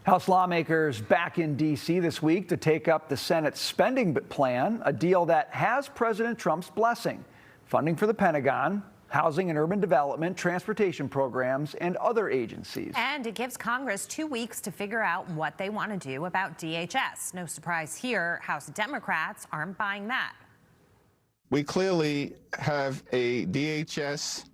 House lawmakers back in D.C. this week to take up the Senate's spending plan, a deal that has President Trump's blessing. Funding for the Pentagon, housing and urban development, transportation programs, and other agencies. And it gives Congress 2 weeks to figure out what they want to do about DHS. No surprise here, House Democrats aren't buying that. We clearly have a DHS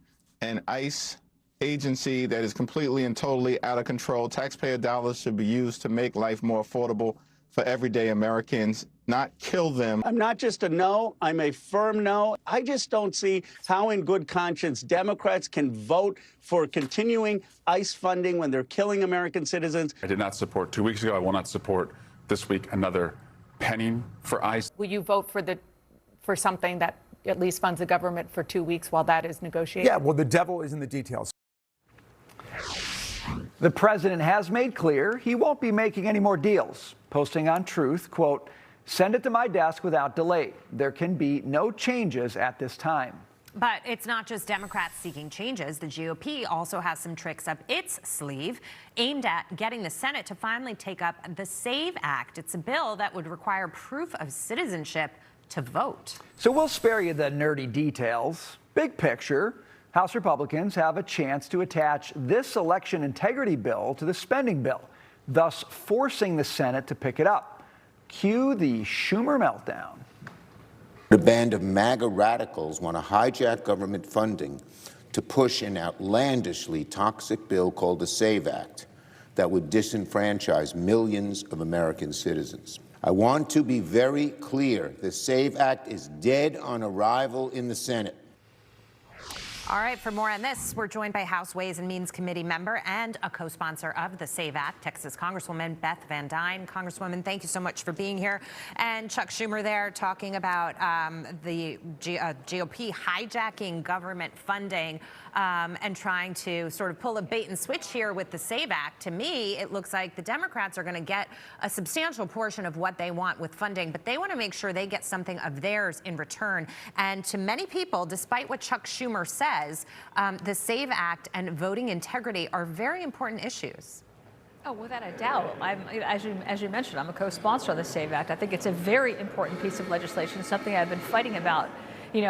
and ICE agency that is completely and totally out of control. Taxpayer dollars should be used to make life more affordable for everyday Americans, not kill them. I'm not just a no, I'm a firm no. I just don't see how in good conscience Democrats can vote for continuing ICE funding when they're killing American citizens. I did not support 2 weeks ago. I will not support this week another penny for ICE. Will you vote for something that at least funds the government for 2 weeks while that is negotiated? Yeah, well, the devil is in the details. The president has made clear he won't be making any more deals, posting on Truth, quote, "Send it to my desk without delay. There can be no changes at this time." But it's not just Democrats seeking changes. The GOP also has some tricks up its sleeve aimed at getting the Senate to finally take up the SAVE Act. It's a bill that would require proof of citizenship to vote. So we'll spare you the nerdy details. Big picture, House Republicans have a chance to attach this election integrity bill to the spending bill, thus forcing the Senate to pick it up. Cue the Schumer meltdown. A band of MAGA radicals want to hijack government funding to push an outlandishly toxic bill called the SAVE Act that would disenfranchise millions of American citizens. I want to be very clear. The SAVE Act is dead on arrival in the Senate. All right, for more on this, we're joined by House Ways and Means Committee member and a co-sponsor of the SAVE Act, Texas Congresswoman Beth Van Duyne. Congresswoman, thank you so much for being here. And Chuck Schumer there talking about the GOP hijacking government funding and trying to sort of pull a bait and switch here with the SAVE Act. To me, it looks like the Democrats are going to get a substantial portion of what they want with funding, but they want to make sure they get something of theirs in return. And to many people, despite what Chuck Schumer said, the SAVE Act and voting integrity are very important issues. Oh, without a doubt. As you mentioned, I'm a co-sponsor of the SAVE Act. I think it's a very important piece of legislation, something I've been fighting about,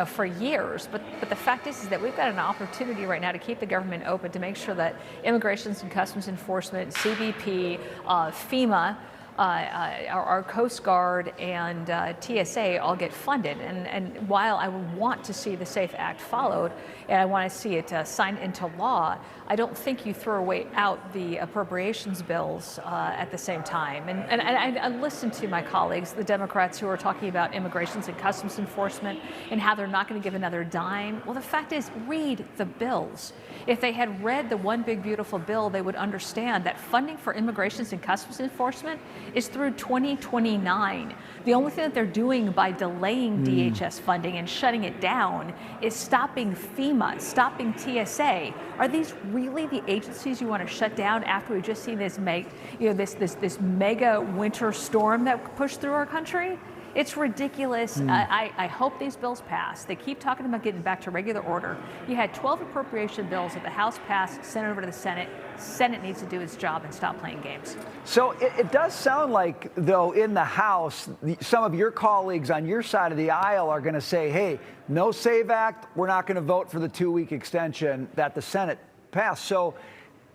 for years. But the fact is that we've got an opportunity right now to keep the government open, to make sure that Immigration and Customs Enforcement, CBP, FEMA, our Coast Guard and TSA all get funded. And while I would want to see the SAFE Act followed, and I want to see it signed into law, I don't think you throw out the appropriations bills at the same time. And I listen to my colleagues, the Democrats, who are talking about Immigration and Customs Enforcement and how they're not going to give another dime. Well, the fact is, read the bills. If they had read the One Big Beautiful Bill, they would understand that funding for Immigration and Customs Enforcement is through 2029. The only thing that they're doing by delaying DHS funding and shutting it down is stopping FEMA, stopping TSA. Are these really the agencies you want to shut down after we've just seen this this mega winter storm that pushed through our country? It's ridiculous. I hope these bills pass. They keep talking about getting back to regular order. You had 12 appropriation bills that the House passed, sent over to the Senate. Senate needs to do its job and stop playing games. So it does sound like, though, in the House, some of your colleagues on your side of the aisle are going to say, hey, no SAVE Act, we're not going to vote for the 2-week extension that the Senate passed. So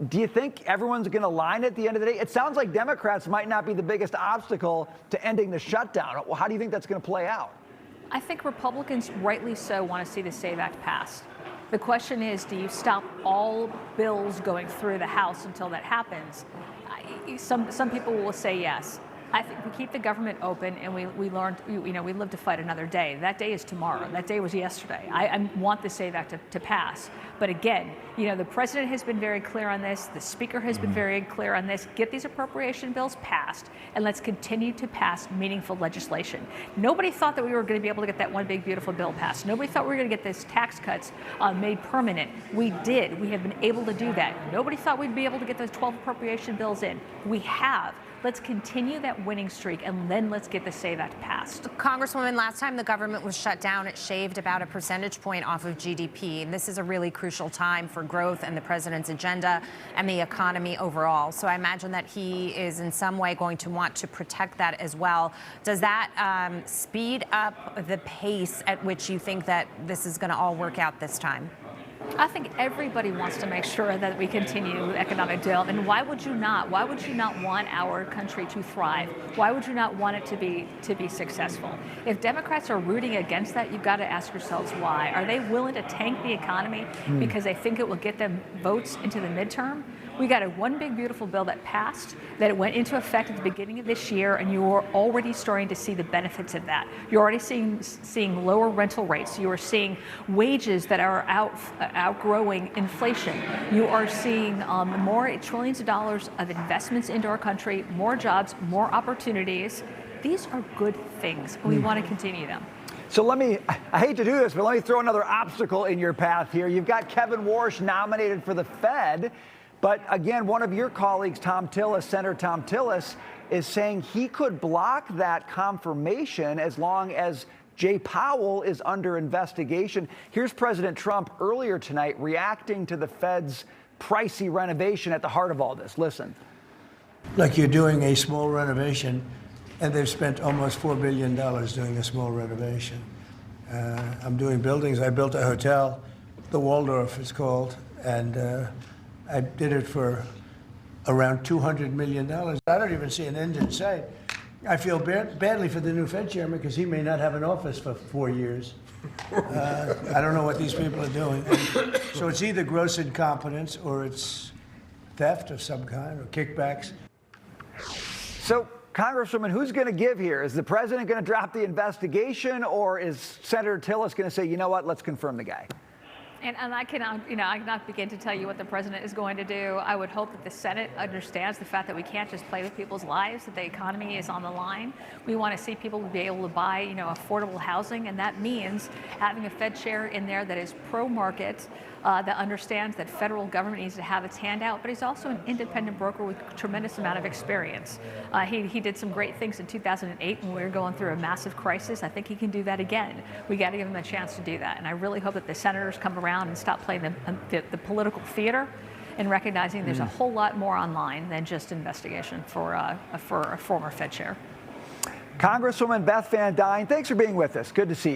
do you think everyone's going to line at the end of the day? It sounds like Democrats might not be the biggest obstacle to ending the shutdown. How do you think that's going to play out? I think Republicans, rightly so, want to see the SAVE Act passed. The question is, do you stop all bills going through the House until that happens? Some people will say yes. I think we keep the government open, and we live to fight another day. That day is tomorrow. That day was yesterday. I want the SAVE Act to pass. But again, the president has been very clear on this. The speaker has been very clear on this. Get these appropriation bills passed, and let's continue to pass meaningful legislation. Nobody thought that we were going to be able to get that One Big Beautiful Bill passed. Nobody thought we were going to get these tax cuts made permanent. We did. We have been able to do that. Nobody thought we'd be able to get those 12 appropriation bills in. We have. Let's continue that winning streak, and then let's get the SAVE Act passed. Congresswoman, last time the government was shut down, it shaved about a percentage point off of GDP. And this is a really crucial time for growth and the president's agenda and the economy overall. So I imagine that he is in some way going to want to protect that as well. Does that speed up the pace at which you think that this is going to all work out this time? I think everybody wants to make sure that we continue economic development. Why would you not? Why would you not want our country to thrive? Why would you not want it to be successful? If Democrats are rooting against that, you've got to ask yourselves why. Are they willing to tank the economy because they think it will get them votes into the midterm? We got a one big beautiful bill that passed, that it went into effect at the beginning of this year, and you are already starting to see the benefits of that. You're already seeing lower rental rates. You are seeing wages that are outgrowing inflation. You are seeing more trillions of dollars of investments into our country, more jobs, more opportunities. These are good things, and we want to continue them. So I hate to do this, but let me throw another obstacle in your path here. You've got Kevin Warsh nominated for the Fed. But again, one of your colleagues, Senator Tom Tillis, is saying he could block that confirmation as long as Jay Powell is under investigation. Here's President Trump earlier tonight reacting to the Fed's pricey renovation at the heart of all this. Listen. Like you're doing a small renovation, and they've spent almost $4 billion doing a small renovation. I'm doing buildings. I built a hotel, the Waldorf it's called, and I did it for around $200 million. I don't even see an end in sight. I feel badly for the new Fed chairman because he may not have an office for 4 years. I don't know what these people are doing. So it's either gross incompetence or it's theft of some kind or kickbacks. So, Congresswoman, who's going to give here? Is the president going to drop the investigation, or is Senator Tillis going to say, you know what, let's confirm the guy? And I cannot begin to tell you what the president is going to do. I would hope that the Senate understands the fact that we can't just play with people's lives, that the economy is on the line. We want to see people be able to buy, affordable housing, and that means having a Fed chair in there that is pro-market, that understands that federal government needs to have its hand out, but he's also an independent broker with a tremendous amount of experience. He did some great things in 2008 when we were going through a massive crisis. I think he can do that again. We got to give him a chance to do that, and I really hope that the senators come around and stop playing the political theater and recognizing there's a whole lot more online than just investigation for a former Fed chair. Congresswoman Beth Van Duyne, thanks for being with us. Good to see you.